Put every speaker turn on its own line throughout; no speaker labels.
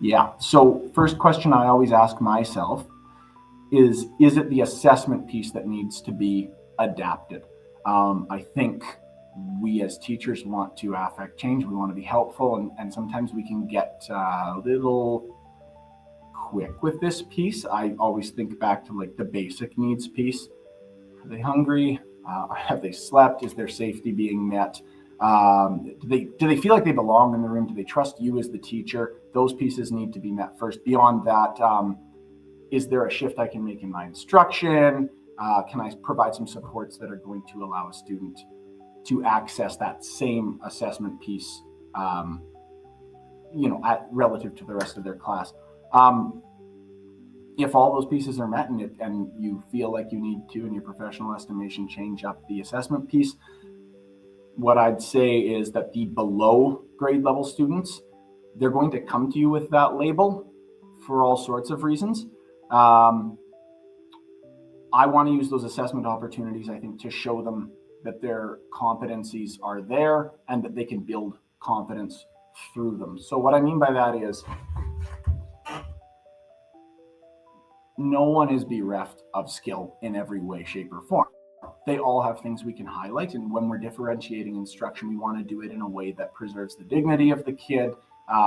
Yeah. So first question I always ask myself is it the assessment piece that needs to be adapted? I think we as teachers want to affect change. We want to be helpful, and sometimes we can get a little quick with this piece. I always think back to like the basic needs piece. Are they hungry? Have they slept? Is their safety being met? Do they feel like they belong in the room? Do they trust you as the teacher? Those pieces need to be met first. Beyond that, is there a shift I can make in my instruction? Can I provide some supports that are going to allow a student to access that same assessment piece, um, relative to the rest of their class? Um, if all those pieces are met and you feel like you need to, in your professional estimation, change up the assessment piece, what I'd say is that the below grade level students, they're going to come to you with that label for all sorts of reasons. Um, I want to use those assessment opportunities, I think, to show them that their competencies are there and that they can build confidence through them. So, what I mean by that is no one is bereft of skill in every way, shape, or form. They all have things we can highlight. And when we're differentiating instruction, we want to do it in a way that preserves the dignity of the kid,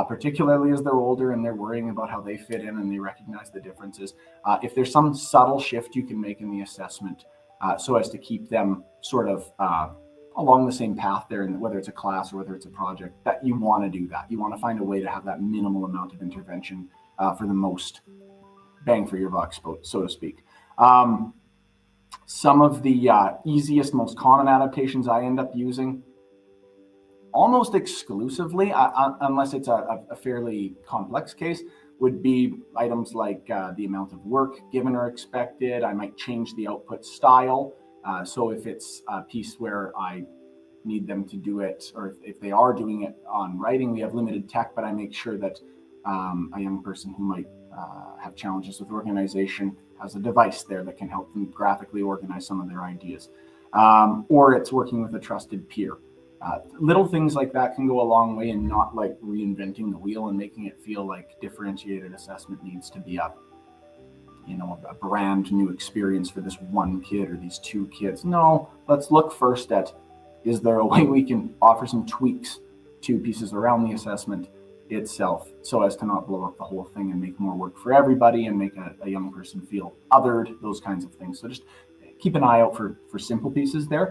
particularly as they're older and they're worrying about how they fit in and they recognize the differences. If there's some subtle shift you can make in the assessment so as to keep them sort of along the same path there, and whether it's a class or whether it's a project, that you want to do that. You want to find a way to have that minimal amount of intervention for the most bang for your buck, so to speak. Some of the easiest, most common adaptations I end up using almost exclusively, unless it's a fairly complex case, would be items like the amount of work given or expected. I might change the output style. So if it's a piece where I need them to do it, or if they are doing it on writing, we have limited tech, but I make sure that a young person who might have challenges with organization has a device there that can help them graphically organize some of their ideas. Or it's working with a trusted peer. Little things like that can go a long way in not like reinventing the wheel and making it feel like differentiated assessment needs to be a brand new experience for this one kid or these two kids. No, let's look first at, is there a way we can offer some tweaks to pieces around the assessment itself so as to not blow up the whole thing and make more work for everybody and make a young person feel othered, those kinds of things. So just keep an eye out for simple pieces there.